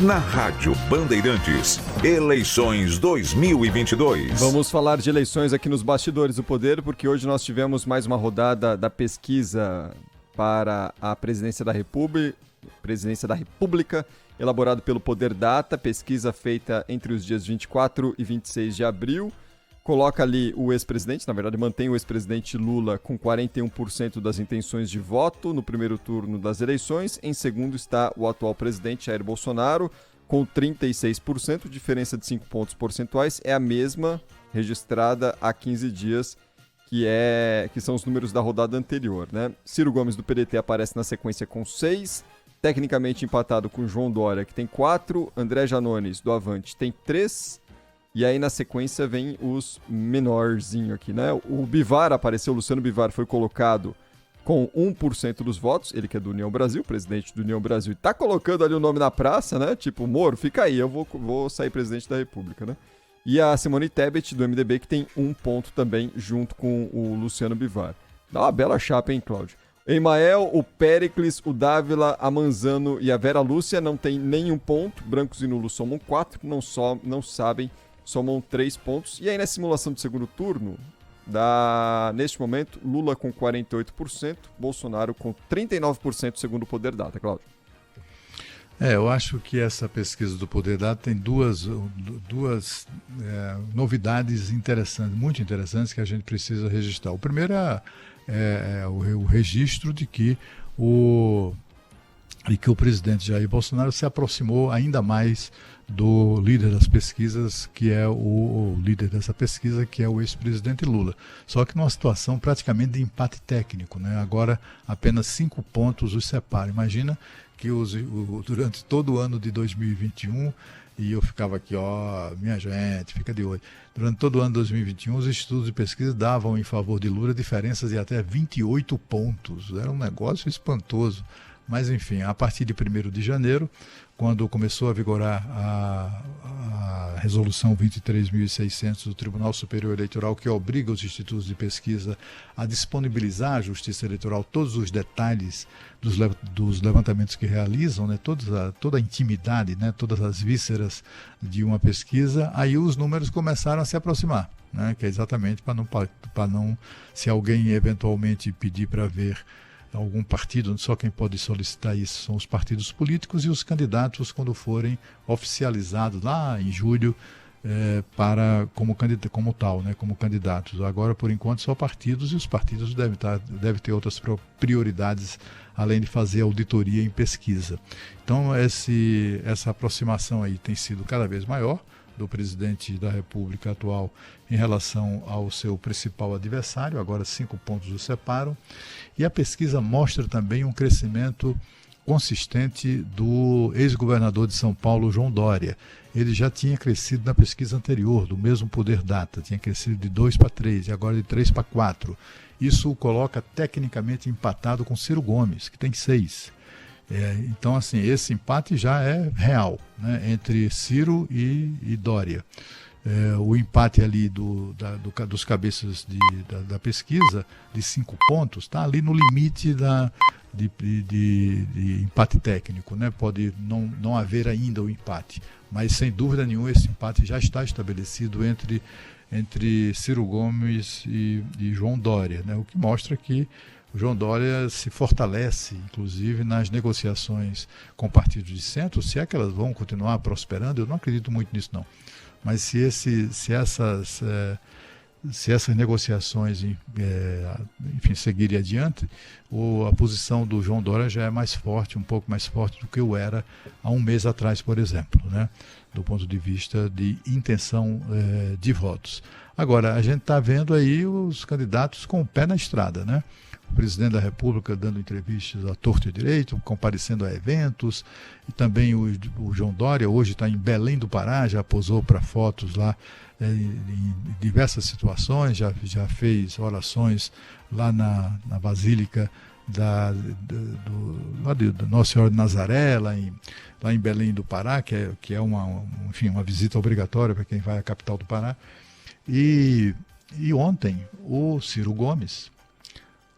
Na Rádio Bandeirantes, eleições 2022. Vamos falar de eleições aqui nos bastidores do poder, porque hoje nós tivemos mais uma rodada da pesquisa para a presidência da República, elaborado pelo Poder Data, pesquisa feita entre os dias 24 e 26 de abril. Coloca ali o ex-presidente, na verdade mantém o ex-presidente Lula com 41% das intenções de voto no primeiro turno das eleições. Em segundo está o atual presidente Jair Bolsonaro com 36%, diferença de 5 pontos percentuais, é a mesma registrada há 15 dias, que são os números da rodada anterior, né? Ciro Gomes do PDT aparece na sequência com 6%, tecnicamente empatado com João Dória, que tem 4%, André Janones do Avante tem 3%, e aí na sequência vem os menorzinhos aqui, né? O Bivar apareceu, o Luciano Bivar foi colocado com 1% dos votos, ele que é do União Brasil, presidente do União Brasil, e tá colocando ali o nome na praça, né? Tipo, Moro, fica aí, eu vou sair presidente da República, né? E a Simone Tebet, do MDB, que tem 1 ponto também, junto com o Luciano Bivar. Dá uma bela chapa, hein, Cláudio? Emael, o Péricles, o Dávila, a Manzano e a Vera Lúcia não tem nenhum ponto, brancos e nulos somam 4, não sabem, somam 3 pontos. E aí na simulação do segundo turno, neste momento, Lula com 48%, Bolsonaro com 39% segundo o Poder Data, Cláudio. Eu acho que essa pesquisa do Poder Data tem duas novidades interessantes, muito interessantes, que a gente precisa registrar. O primeiro é o registro de que o presidente Jair Bolsonaro se aproximou ainda mais do líder das pesquisas, que é o líder dessa pesquisa, que é o ex-presidente Lula. Só que numa situação praticamente de empate técnico, né? Agora apenas 5 pontos os separam. Imagina que durante todo o ano de 2021, e eu ficava aqui, minha gente, fica de olho. Durante todo o ano de 2021, os institutos de pesquisa davam em favor de Lula diferenças de até 28 pontos. Era um negócio espantoso. Mas, enfim, a partir de 1º de janeiro, quando começou a vigorar a resolução 23.600 do Tribunal Superior Eleitoral, que obriga os institutos de pesquisa a disponibilizar à Justiça Eleitoral todos os detalhes dos levantamentos que realizam, né, toda a intimidade, né, todas as vísceras de uma pesquisa, aí os números começaram a se aproximar, né, que é exatamente para não, se alguém eventualmente pedir para ver algum partido, só quem pode solicitar isso são os partidos políticos e os candidatos quando forem oficializados lá em julho como tal, né, como candidatos. Agora, por enquanto, só partidos, e os partidos devem ter outras prioridades além de fazer auditoria em pesquisa. Então, essa aproximação aí tem sido cada vez maior do presidente da República atual em relação ao seu principal adversário, agora 5 pontos o separam, e a pesquisa mostra também um crescimento consistente do ex-governador de São Paulo, João Dória. Ele já tinha crescido na pesquisa anterior, do mesmo Poder Data, tinha crescido de 2 para 3 e agora de 3 para 4. Isso o coloca tecnicamente empatado com Ciro Gomes, que tem 6. Então, assim, esse empate já é real, né, entre Ciro e Dória. O empate ali dos cabeças da pesquisa, de 5 pontos, está ali no limite de empate técnico, né? Pode não haver ainda o empate, mas sem dúvida nenhuma esse empate já está estabelecido entre Ciro Gomes e João Dória, né? O que mostra que o João Dória se fortalece, inclusive, nas negociações com partidos de centro, se é que elas vão continuar prosperando. Eu não acredito muito nisso, não. Mas se essas negociações enfim, seguirem adiante, a posição do João Dória já é mais forte, um pouco mais forte do que eu era há um mês atrás, por exemplo, né? Do ponto de vista de intenção de votos. Agora, a gente está vendo aí os candidatos com o pé na estrada, né? O presidente da República dando entrevistas à torta e direito, comparecendo a eventos, e também o João Dória hoje está em Belém do Pará, já posou para fotos lá em diversas situações, já fez orações lá na Basílica da Nossa Senhora de Nazaré, lá em Belém do Pará, que é uma visita obrigatória para quem vai à capital do Pará. E ontem o Ciro Gomes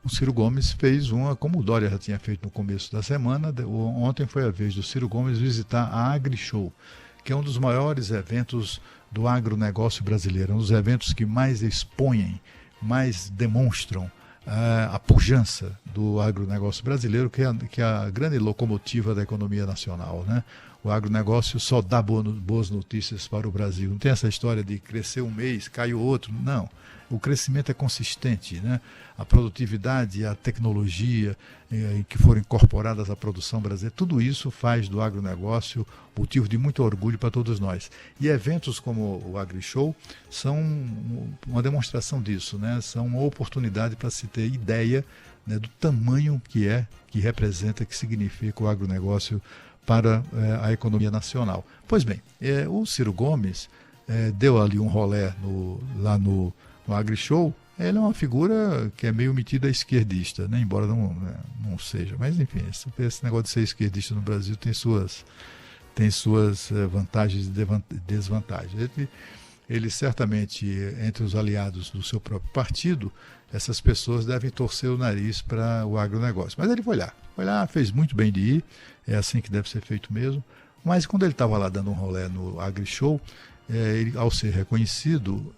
O Ciro Gomes fez uma, como o Dória já tinha feito no começo da semana. Ontem foi a vez do Ciro Gomes visitar a AgriShow, que é um dos maiores eventos do agronegócio brasileiro, um dos eventos que mais expõem, mais demonstram a pujança do agronegócio brasileiro, que é a grande locomotiva da economia nacional, né? O agronegócio só dá boas notícias para o Brasil. Não tem essa história de crescer um mês, cai o outro. Não. O crescimento é consistente, né? A produtividade, a tecnologia que foram incorporadas à produção brasileira, tudo isso faz do agronegócio motivo de muito orgulho para todos nós. E eventos como o AgriShow são uma demonstração disso, né? São uma oportunidade para se ter ideia, né, do tamanho que representa, que significa o agronegócio para a economia nacional. Pois bem, o Ciro Gomes deu ali um rolé lá no AgriShow. Ele é uma figura que é meio metida esquerdista, né? Embora não seja. Mas, enfim, esse negócio de ser esquerdista no Brasil tem suas vantagens e desvantagens. Ele certamente, entre os aliados do seu próprio partido, essas pessoas devem torcer o nariz para o agronegócio. Mas ele foi lá, fez muito bem de ir, é assim que deve ser feito mesmo. Mas quando ele estava lá dando um rolé no AgriShow, ele, ao ser reconhecido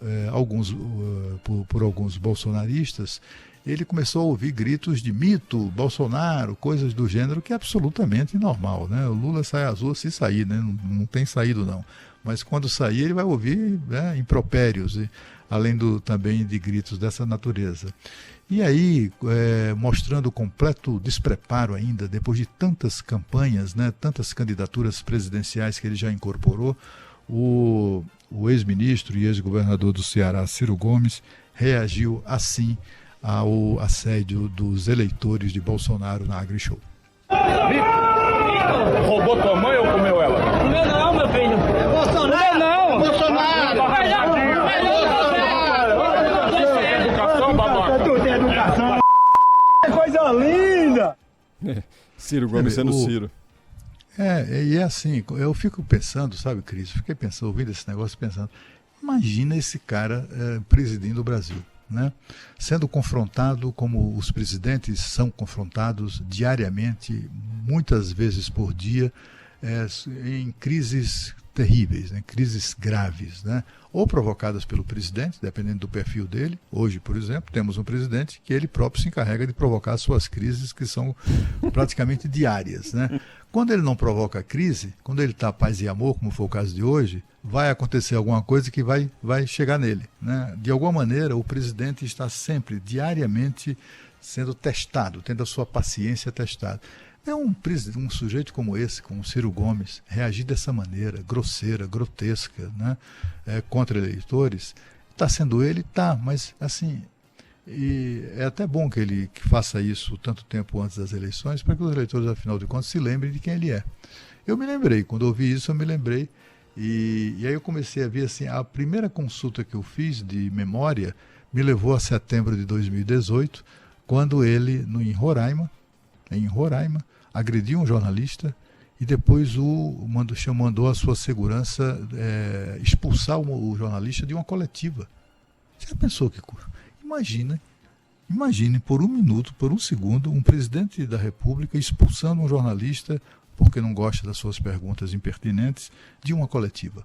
por alguns bolsonaristas, ele começou a ouvir gritos de mito, Bolsonaro, coisas do gênero, que é absolutamente normal, né? O Lula sai às ruas se sair, né? Não tem saído não. Mas quando sair ele vai ouvir, né, impropérios, além também de gritos dessa natureza. E aí, mostrando o completo despreparo ainda, depois de tantas campanhas, né, tantas candidaturas presidenciais que ele já incorporou, o ex-ministro e ex-governador do Ceará, Ciro Gomes, reagiu assim ao assédio dos eleitores de Bolsonaro na AgriShow. Roubou tua mãe ou comeu ela? Comeu não, meu filho. Bolsonaro! Não! Bolsonaro! Educação, babaca. Tu tem educação. Coisa linda! Ciro Gomes sendo Ciro. E é assim, eu fico pensando, sabe, Cris? Fiquei pensando, ouvindo esse negócio, pensando, imagina esse cara presidindo o Brasil, né? Sendo confrontado como os presidentes são confrontados diariamente, muitas vezes por dia, em crises terríveis, né? Crises graves, né? Ou provocadas pelo presidente, dependendo do perfil dele. Hoje, por exemplo, temos um presidente que ele próprio se encarrega de provocar suas crises, que são praticamente diárias, né? Quando ele não provoca crise, quando ele está paz e amor, como foi o caso de hoje, vai acontecer alguma coisa que vai chegar nele, né? De alguma maneira, o presidente está sempre, diariamente, sendo testado, tendo a sua paciência testada. Um sujeito como esse, como o Ciro Gomes, reagir dessa maneira, grosseira, grotesca, né, contra eleitores, está sendo ele? Tá, mas assim, e é até bom que faça isso tanto tempo antes das eleições, para que os eleitores, afinal de contas, se lembrem de quem ele é. Eu me lembrei, quando ouvi isso, eu me lembrei, e aí eu comecei a ver assim, a primeira consulta que eu fiz de memória me levou a setembro de 2018, quando ele, em Roraima, agrediu um jornalista e depois mandou a sua segurança expulsar o jornalista de uma coletiva. Você já pensou que coisa? Imagine por um minuto, por um segundo, um presidente da República expulsando um jornalista porque não gosta das suas perguntas impertinentes de uma coletiva,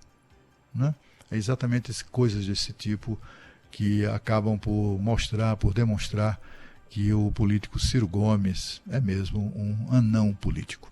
né? É exatamente coisas desse tipo que acabam por demonstrar que o político Ciro Gomes é mesmo um anão político.